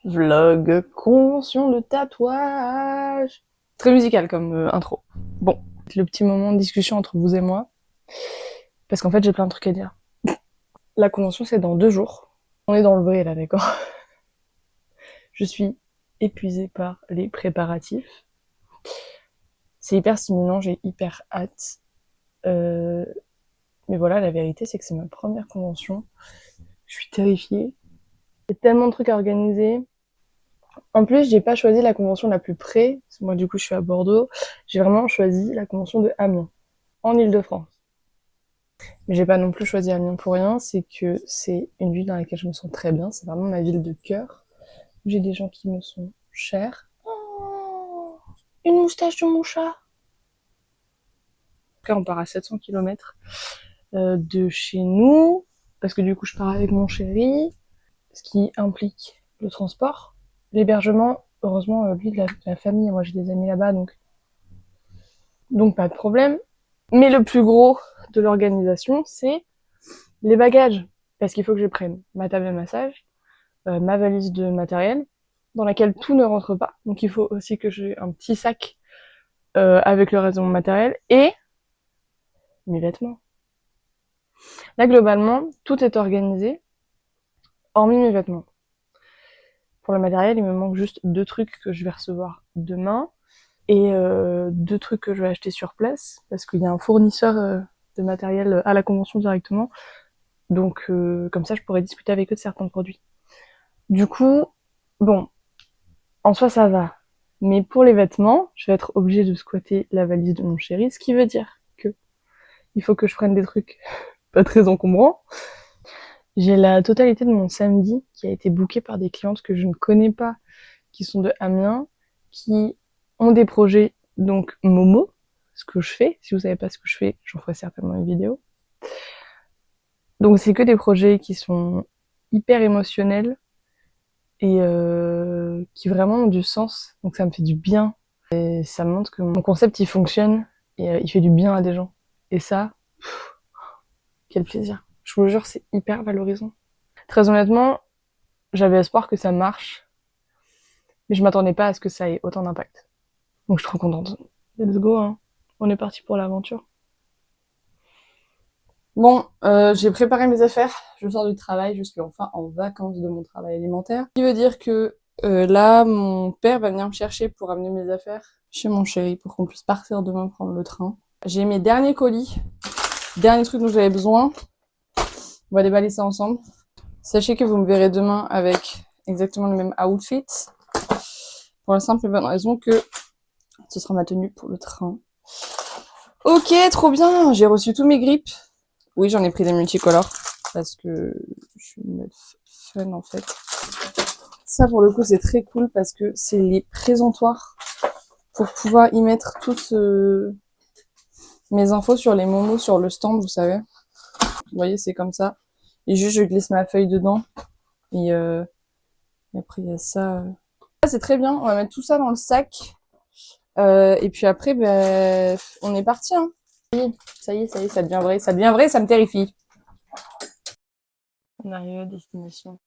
Vlog, convention de tatouage. Très musical comme intro. Bon, le petit moment de discussion entre vous et moi. Parce qu'en fait, j'ai plein de trucs à dire. La convention, c'est dans 2 jours. On est dans le vrai, là, d'accord? Je suis épuisée par les préparatifs. C'est hyper stimulant, j'ai hyper hâte. Mais voilà, la vérité, c'est que c'est ma première convention. Je suis terrifiée. Il y a tellement de trucs à organiser. En plus, j'ai pas choisi la convention la plus près. Parce que moi, du coup, je suis à Bordeaux. J'ai vraiment choisi la convention de Amiens, en Île-de-France. Mais j'ai pas non plus choisi Amiens pour rien. C'est que c'est une ville dans laquelle je me sens très bien. C'est vraiment ma ville de cœur. J'ai des gens qui me sont chers. Oh, une moustache de mon chat. En tout cas, on part à 700 km de chez nous. Parce que du coup, je pars avec mon chéri. Ce qui implique le transport, l'hébergement. Heureusement, lui, de la famille, moi j'ai des amis là-bas, donc pas de problème. Mais le plus gros de l'organisation, c'est les bagages. Parce qu'il faut que je prenne ma table de massage, ma valise de matériel, dans laquelle tout ne rentre pas. Donc il faut aussi que j'ai un petit sac avec le reste de mon matériel et mes vêtements. Là, globalement, tout est organisé, hormis mes vêtements. Pour le matériel, il me manque juste 2 trucs que je vais recevoir demain et 2 trucs que je vais acheter sur place parce qu'il y a un fournisseur de matériel à la convention directement. Donc comme ça, je pourrais discuter avec eux de certains produits. Du coup, bon, en soi, ça va. Mais pour les vêtements, je vais être obligée de squatter la valise de mon chéri, ce qui veut dire que il faut que je prenne des trucs pas très encombrants. J'ai la totalité de mon samedi qui a été bookée par des clientes que je ne connais pas, qui sont de Amiens, qui ont des projets, donc Momo, ce que je fais. Si vous savez pas ce que je fais, j'en ferai certainement une vidéo. Donc c'est que des projets qui sont hyper émotionnels et qui vraiment ont du sens. Donc ça me fait du bien. Et ça montre que mon concept il fonctionne et il fait du bien à des gens. Et ça, quel plaisir. Je vous le jure, c'est hyper valorisant. Très honnêtement, j'avais espoir que ça marche, mais je m'attendais pas à ce que ça ait autant d'impact. Donc je suis trop contente. Let's go, hein. On est parti pour l'aventure. Bon, j'ai préparé mes affaires. Je sors du travail. Je suis enfin en vacances de mon travail alimentaire. Ce qui veut dire que là, mon père va venir me chercher pour amener mes affaires chez mon chéri pour qu'on puisse partir demain prendre le train. J'ai mes derniers colis, derniers trucs dont j'avais besoin. On va déballer ça ensemble. Sachez que vous me verrez demain avec exactement le même outfit. Pour la simple et bonne raison que ce sera ma tenue pour le train. Ok, trop bien. J'ai reçu tous mes grips. Oui, j'en ai pris des multicolores parce que je suis une meuf fun en fait. Ça pour le coup c'est très cool parce que c'est les présentoirs pour pouvoir y mettre toutes mes infos sur les momos sur le stand, vous savez. Vous voyez, c'est comme ça. Et juste je glisse ma feuille dedans et après il y a ça. Ça c'est très bien. On va mettre tout ça dans le sac et puis après ben on est parti. Hein. Ça y est, ça devient vrai, ça devient vrai, ça me terrifie. On arrive à destination.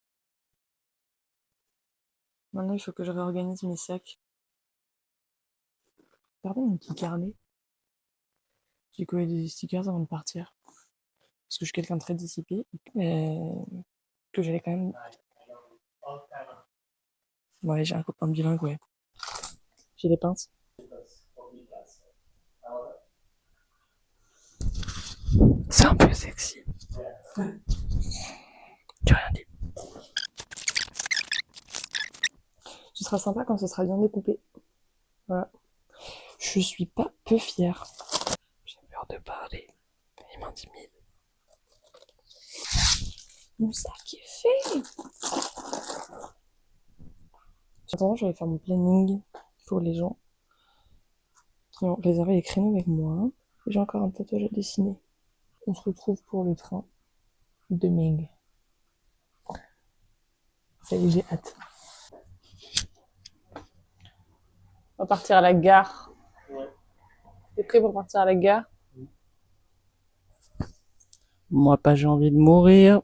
Maintenant, il faut que je réorganise mes sacs. Regardez mon petit carnet. J'ai collé des stickers avant de partir. Parce que je suis quelqu'un de très dissipé. Mais que j'allais quand même... Ouais, j'ai un copain bilingue, ouais. J'ai des pinces. C'est un peu sexy. J'ai rien dit. Ce sera sympa quand ce sera bien découpé. Voilà. Je suis pas peu fière. J'ai peur de parler. Il m'intimide. Mon sac est fait. Attends, je vais faire mon planning pour les gens qui ont réservé les créneaux avec moi. J'ai encore un tatouage à dessiner. On se retrouve pour le train de Meg. Ça y est, j'ai hâte. On va partir à la gare. Ouais. T'es prêt pour partir à la gare? Moi, pas, j'ai envie de mourir.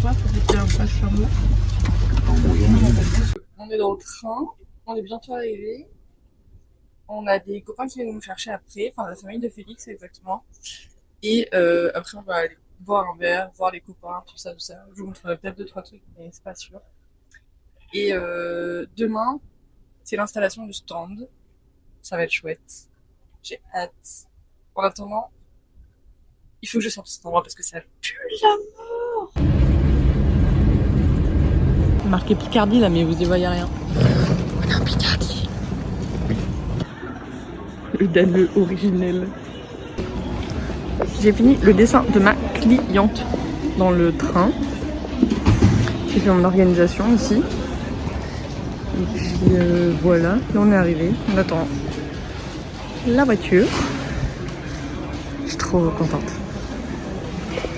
quoi, ça fait un pas charmant. On est dans le train, on est bientôt arrivé. On a des copains qui viennent nous chercher après, enfin la famille de Félix exactement. Et après on va aller boire un verre, voir les copains, tout ça, tout ça. Je vous montrerai peut-être 2-3 trucs, mais c'est pas sûr. Et demain, c'est l'installation du stand. Ça va être chouette. J'ai hâte. En attendant, il faut que je sorte de cet endroit parce que ça pue la mort. Marqué Picardie là, mais vous y voyez rien. On est en Picardie. Le dalleux originel. J'ai fini le dessin de ma cliente dans le train. J'ai fait mon organisation ici. Et puis voilà, là on est arrivé. On attend la voiture. Je suis trop contente.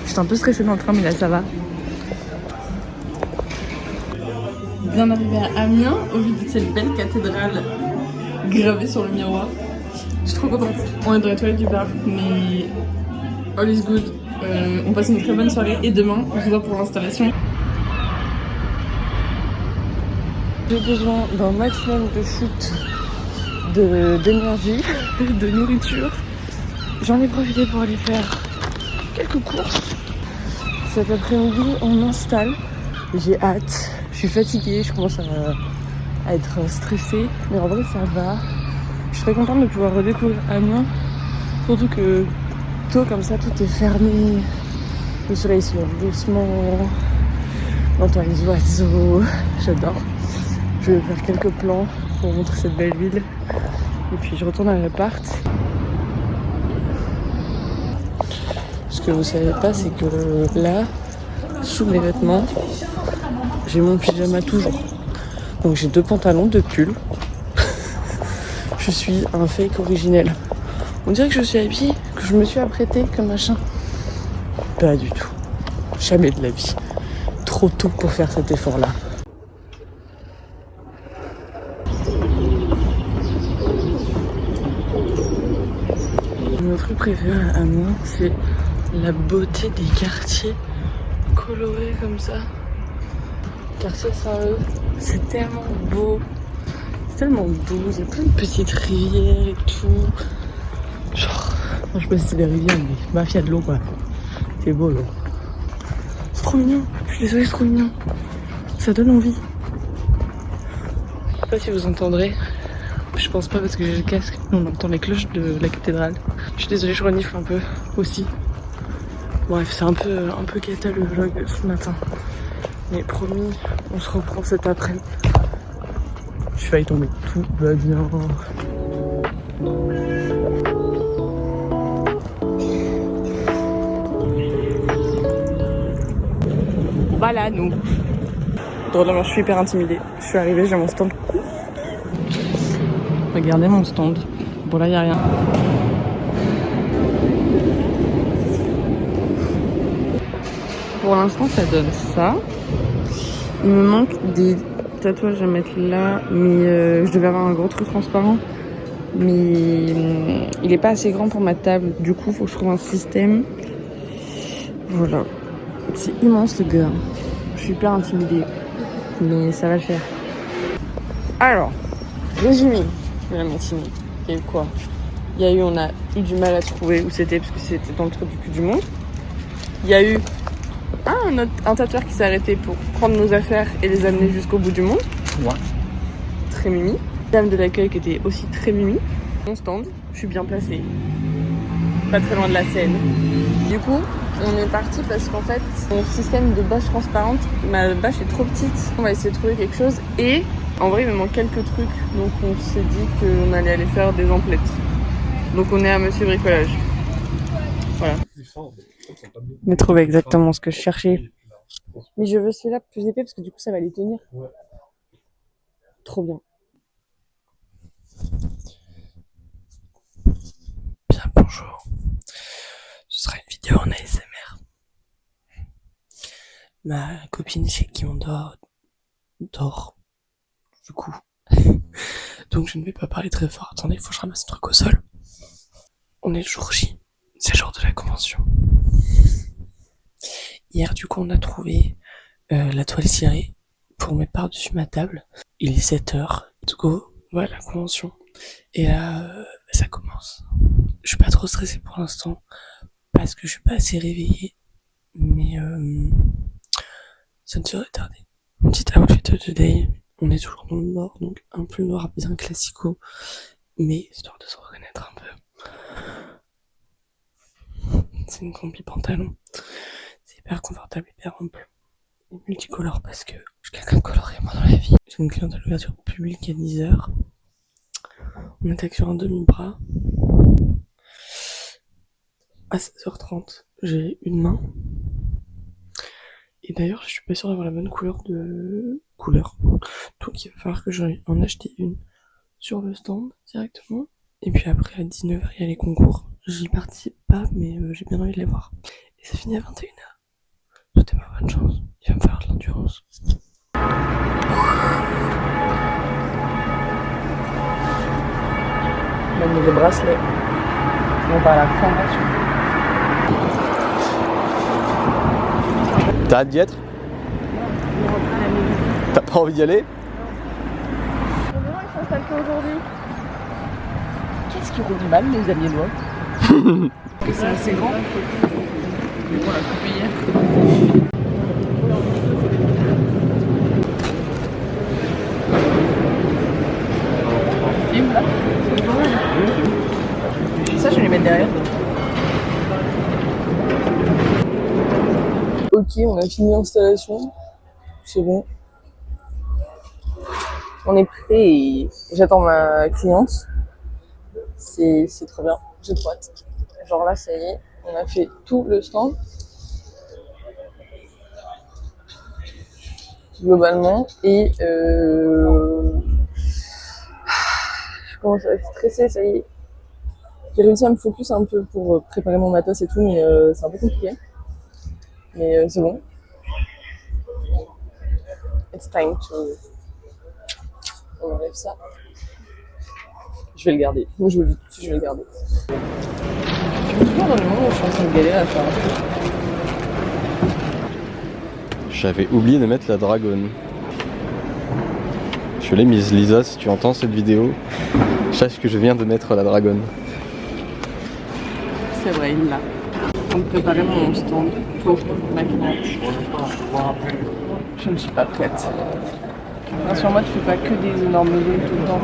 J'étais un peu stressée dans le train, mais là ça va. Bien arrivé à Amiens, au vu de cette belle cathédrale gravée sur le miroir. Je suis trop contente. On est dans les toilettes du bar, mais all is good. On passe une très bonne soirée et demain on se voit pour l'installation. J'ai besoin d'un maximum de shoot, d'énergie, de nourriture. J'en ai profité pour aller faire quelques courses. Cet après-midi, on installe. J'ai hâte. Je suis fatiguée, je commence à être stressée. Mais en vrai, ça va. Je suis très contente de pouvoir redécouvrir Amiens. Surtout que tôt comme ça, tout est fermé. Le soleil se lève doucement. On entend les oiseaux. J'adore. Je vais faire quelques plans pour montrer cette belle ville. Et puis je retourne à l'appart. Ce que vous savez pas, c'est que là, sous mes vêtements, j'ai mon pyjama toujours. Donc j'ai 2 pantalons, 2 pulls. Je suis un fake originel. On dirait que je suis habillée, que je me suis apprêtée comme machin. Pas du tout. Jamais de la vie. Trop tôt pour faire cet effort-là. Mon truc préféré à Amiens, c'est la beauté des quartiers colorés comme ça. Quartier Saint-Leu, c'est tellement beau. C'est tellement doux, il y a plein de petites rivières et tout. Genre, je sais pas si c'est des rivières, mais bref, il y a de l'eau quoi. C'est beau l'eau. C'est trop mignon, je suis désolée, c'est trop mignon. Ça donne envie. Je sais pas si vous entendrez. Je pense pas parce que j'ai le casque. On entend les cloches de la cathédrale. Je suis désolée, je renifle un peu aussi. Bref, c'est un peu cata le vlog ce matin. Mais promis, on se reprend cet après-midi. Je failli tomber. Tout va bien. Voilà, nous. Drôlement, je suis hyper intimidée. Je suis arrivée, j'ai mon stand. Regardez mon stand. Bon, là, il n'y a rien. Pour l'instant, ça donne ça. Il me manque des tatouages à mettre là, mais je devais avoir un gros truc transparent. Mais il est pas assez grand pour ma table. Du coup, il faut que je trouve un système. Voilà. C'est immense, le gars. Je suis hyper intimidée. Mais ça va le faire. Alors, résumé de la matinée. Il y a eu quoi? On a eu du mal à trouver où c'était parce que c'était dans le trou du cul du monde. Il y a eu un tatoueur qui s'est arrêté pour prendre nos affaires et les amener jusqu'au bout du monde. Ouais. Très mimi. Dame de l'accueil qui était aussi très mimi. Mon stand, je suis bien placée. Pas très loin de la scène. Du coup, on est parti parce qu'en fait, mon système de bâche transparente, ma bâche est trop petite. On va essayer de trouver quelque chose et en vrai, il me manque quelques trucs. Donc on s'est dit qu'on allait aller faire des emplettes. Donc on est à Monsieur Bricolage. Voilà. On a trouvé exactement ce que je cherchais. Mais je veux celui-là plus épais parce que du coup ça va les tenir. Ouais. Trop bien. Bien bonjour. Ce sera une vidéo en ASMR. Ma copine chez qui on dort. Du coup. Donc je ne vais pas parler très fort. Attendez, il faut que je ramasse ce truc au sol. On est le jour J. C'est le jour de la convention. Hier, du coup, on a trouvé la toile cirée pour mettre par-dessus ma table. Il est 7h. Let's go. Voilà la convention. Et là, ça commence. Je suis pas trop stressée pour l'instant parce que je suis pas assez réveillée. Mais ça ne serait tardé. Mon petit outfit de today. On est toujours dans le noir, donc un peu noir bien classico. Mais histoire de se reconnaître un peu. C'est une combi pantalon. C'est hyper confortable, hyper ample. Et multicolore parce que je suis quelqu'un de coloré moi dans la vie. J'ai une cliente à l'ouverture publique à 10h. On attaque sur un demi-bras. À 16h30, j'ai une main. Et d'ailleurs, je suis pas sûre d'avoir la bonne couleur. Donc il va falloir que j'en en achète une sur le stand directement. Et puis après, à 19h, il y a les concours. J'y participe pas, mais j'ai bien envie de les voir. Et ça finit à 21h. Souhaitez-moi bonne chance. Il va me falloir de l'endurance. Même les bracelets. On va à la formation. T'as hâte d'y être? T'as pas envie d'y aller? Comment ils s'installent qu'aujourd'hui? Qu'est-ce qui roule mal, les Amiénois? C'est assez grand. Mais on l'a coupé hier. Film là. Ça, je vais les mettre derrière. Ok, on a fini l'installation. C'est bon. On est prêt et j'attends ma cliente. C'est trop bien. J'ai trop hâte. Genre là, ça y est, on a fait tout le stand. Globalement. Et je commence à être stressée, ça y est. J'ai réussi à me focus un peu pour préparer mon matos et tout, mais c'est un peu compliqué. Mais c'est bon. It's time to... On enlève ça. Je vais le garder. Moi, je vous le dis tout de suite, je vais le garder. Je me souviens dans le moment où je suis en train de galérer à faire un truc. J'avais oublié de mettre la dragonne. Je l'ai mise, Lisa, si tu entends cette vidéo, sache que je viens de mettre la dragonne. C'est vrai, il l'a. On préparait mon stand pour ma cliente. Je ne suis pas prête. Sur moi, tu fais pas que des énormes zooms tout le temps.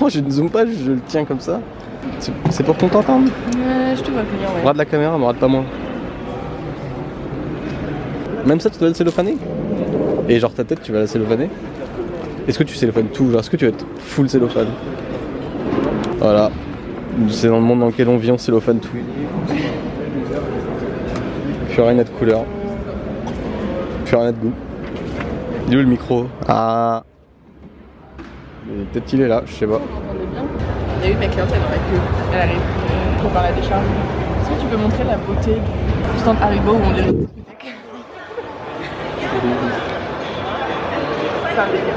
Non, je ne zoome pas, je le tiens comme ça. C'est pour qu'on t'entende. Je te vois venir, ouais. Regarde la caméra, mais regarde pas moi. Même ça, tu dois le cellophaner? Et genre ta tête, tu vas la cellophaner? Est-ce que tu cellophanes tout? Genre, est-ce que tu vas être full cellophane? Voilà. C'est dans le monde dans lequel on vit, on cellophane tout. Plus rien n'a de couleur. Plus rien n'a de goût. Il est où le micro? Ah. Peut-être qu'il est là, je sais pas. Il y a eu ma clientèle dans la queue. Elle arrive pour faire la décharge. Est-ce que tu peux montrer la beauté du stand Haribo où on dirait une discothèque? C'est un délire.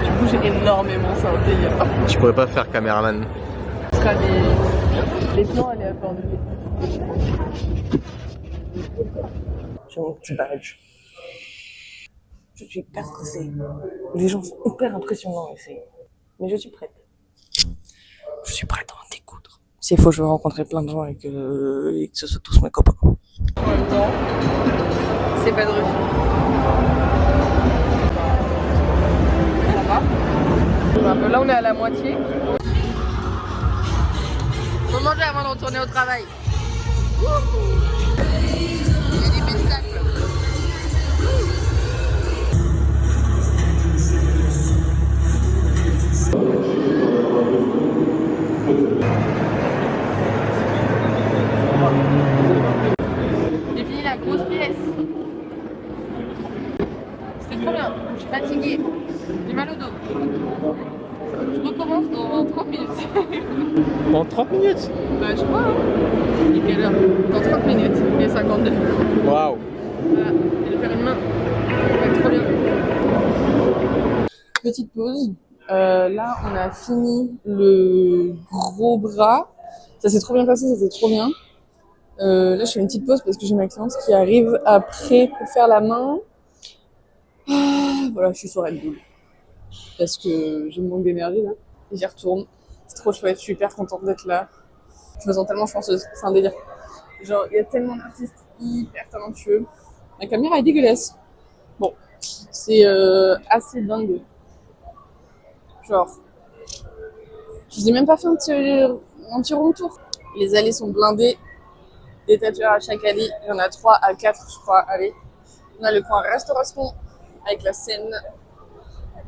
Tu bouges énormément, c'est un délire. Je pourrais pas faire caméraman. Ce sera des plans aléatoires de vie. J'ai mon petit badge. Je suis hyper stressée. Les gens sont hyper impressionnants ici. Mais je suis prête. Je suis prête à en découdre. S'il faut, je vais rencontrer plein de gens et que ce soit tous mes copains. En même temps, c'est pas de refus. Ça va? Là, on est à la moitié. Faut manger avant de retourner au travail. Il y a des pistacles. J'ai fini la grosse pièce. C'était trop bien. Je suis fatiguée. J'ai mal au dos. Je recommence dans 30 minutes. Dans 30 minutes? Bah je crois hein. Il est quelle heure? Dans 30 minutes. Il est 52. Waouh. Voilà. Je vais faire une main. Ça va être trop bien. Petite pause. Là on a fini le gros bras. Ça s'est trop bien passé, c'était trop bien. Là, je fais une petite pause parce que j'ai ma cliente qui arrive après pour faire la main. Voilà, je suis sur Red Bull. Parce que je me manque d'énergie là. Et j'y retourne. C'est trop chouette, je suis hyper contente d'être là. Je me sens tellement chanceuse, c'est un délire. Genre, il y a tellement d'artistes hyper talentueux. La caméra est dégueulasse. Bon, c'est assez dingue. Genre, je vous ai même pas fait un petit room tour. Les allées sont blindées. Des tatoueurs à chaque allée. Il y en a 3 à 4, je crois, allées. On a le coin restauration avec la scène.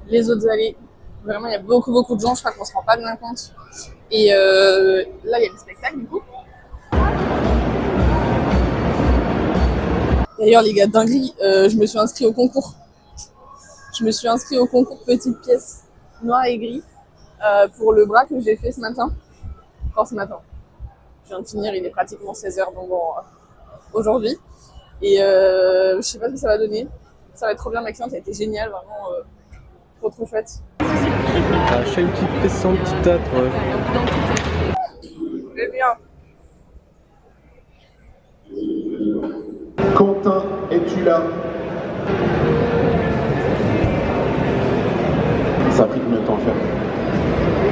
Les autres allées. Vraiment, il y a beaucoup de gens. Je crois qu'on se rend pas bien compte. Et là, il y a le spectacle, du coup. D'ailleurs, les gars, dinguerie, je me suis inscrite au concours. Je me suis inscrite au concours petite pièce noir et gris pour le bras que j'ai fait ce matin. Enfin, ce matin. Je viens de finir, il est pratiquement 16h, donc bon, aujourd'hui. Et je sais pas ce que ça va donner. Ça va être trop bien, ma cliente a été géniale, vraiment trop chouette. Rachel qui fait son petit tatouage. C'est bien. Quentin, es-tu là? Ça a pris combien de temps à faire?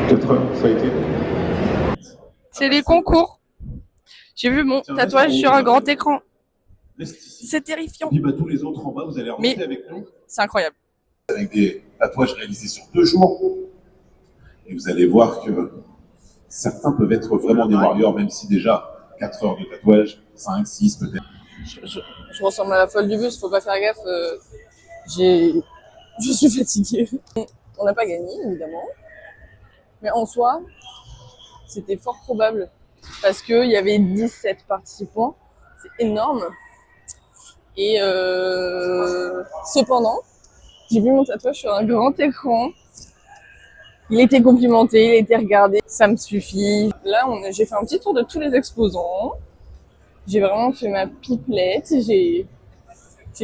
4 heures, ça a été? C'est les concours. J'ai vu mon tatouage sur un grand écran. C'est terrifiant. Et bah, tous les autres en bas, vous allez rentrer avec nous. C'est incroyable. Avec des tatouages réalisés sur 2 jours. Et vous allez voir que certains peuvent être vraiment des warriors, même si déjà 4 heures de tatouage, 5, 6 peut-être. Je ressemble à la folle du bus, faut pas faire gaffe. Je suis fatiguée. On n'a pas gagné, évidemment. Mais en soi, c'était fort probable. Parce qu'il y avait 17 participants. C'est énorme. Et cependant, j'ai vu mon tatouage sur un grand écran. Il était complimenté, il a été regardé. Ça me suffit. Là, j'ai fait un petit tour de tous les exposants. J'ai vraiment fait ma pipelette. J'ai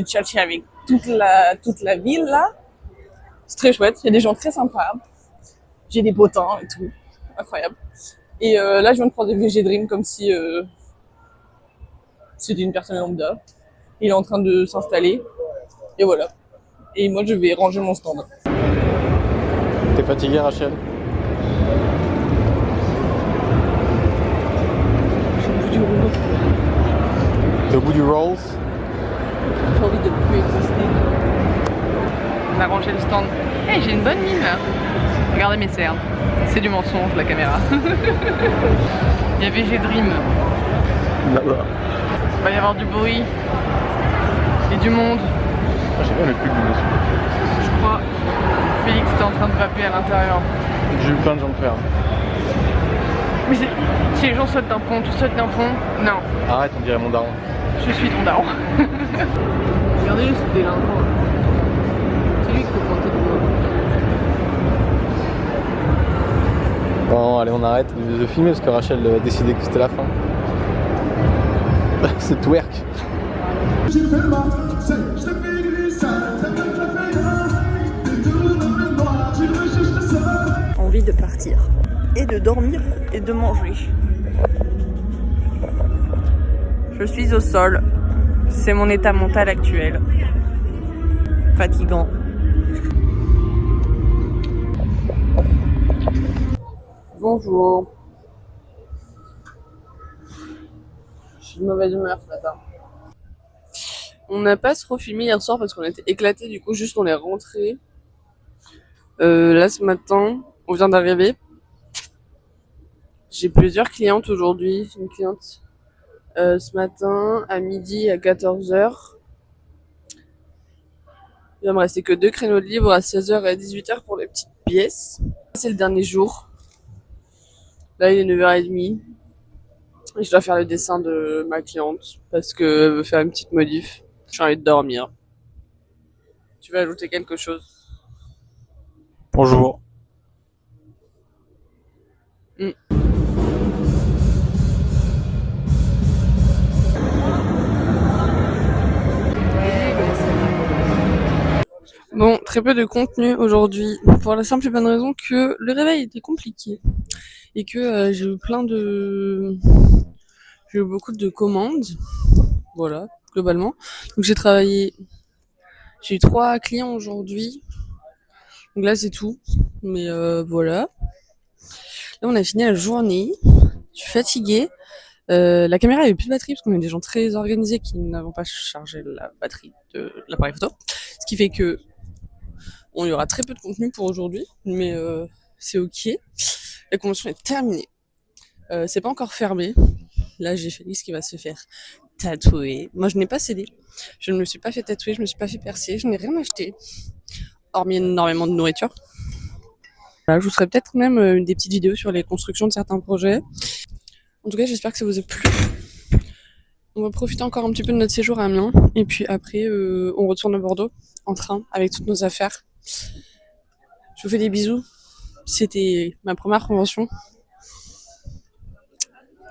tchatché avec toute la ville, là. C'est très chouette. Il y a des gens très sympas. J'ai des potins et tout. Incroyable. Et là, je viens de prendre des VG Dream comme si c'était une personne lambda. Il est en train de s'installer. Et voilà. Et moi, je vais ranger mon stand. T'es fatiguée, Rachel? T'es au bout du rolls? J'ai envie de plus exister. On a rangé le stand. Hey, j'ai une bonne mine. Regardez mes cernes. C'est du mensonge, la caméra. Il y a VG Dream. Là-bas. Il va y avoir du bruit. Et du monde. Ah, j'ai bien le plus du monsieur. Je crois. Félix était en train de vaper à l'intérieur. J'ai eu plein de gens de faire. Mais si les gens sautent d'un pont, tu sautes d'un pont. Non. Arrête, on dirait mon daron. Je suis ton daron. Regardez-le, ce délinquant. C'est lui qu'il faut pointer du doigt. Bon, allez, on arrête de filmer parce que Rachel a décidé que c'était la fin. C'est twerk. Envie de partir et de dormir et de manger. Je suis au sol. C'est mon état mental actuel. Fatigant. Bonjour. Je suis de mauvaise humeur ce matin. On n'a pas trop filmé hier soir parce qu'on était éclatés, du coup juste on est rentré. Là ce matin, on vient d'arriver. J'ai plusieurs clientes aujourd'hui. Une cliente ce matin à midi à 14h. Il va me rester que 2 créneaux de libre à 16h et à 18h pour les petites pièces. C'est le dernier jour. Là, il est 9h30. Et je dois faire le dessin de ma cliente parce qu'elle veut faire une petite modif. J'ai envie de dormir. Tu veux ajouter quelque chose? Bonjour. Bon, très peu de contenu aujourd'hui pour la simple et bonne raison que le réveil était compliqué et que j'ai eu plein de J'ai eu beaucoup de commandes. Voilà, globalement. Donc j'ai travaillé. J'ai eu 3 clients aujourd'hui. Donc là c'est tout. Mais voilà. Là on a fini la journée. Je suis fatiguée. La caméra avait plus de batterie parce qu'on est des gens très organisés qui n'avons pas chargé la batterie de l'appareil photo. Ce qui fait que il y aura très peu de contenu pour aujourd'hui, mais c'est ok. La convention est terminée. C'est pas encore fermé. Là, j'ai Félix qui va se faire tatouer. Moi, je n'ai pas cédé. Je ne me suis pas fait tatouer, je me suis pas fait percer, je n'ai rien acheté. Hormis énormément de nourriture. Voilà, je vous ferai peut-être même des petites vidéos sur les constructions de certains projets. En tout cas, j'espère que ça vous a plu. On va profiter encore un petit peu de notre séjour à Amiens. Et puis après, on retourne à Bordeaux en train avec toutes nos affaires. Je vous fais des bisous. C'était ma première convention.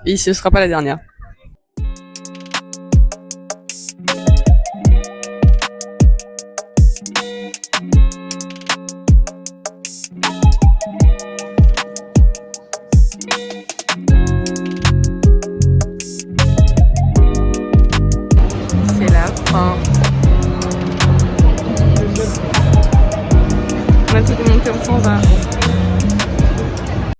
Et ce ne sera pas la dernière. C'est la fin. On a tout démonté, on s'en va.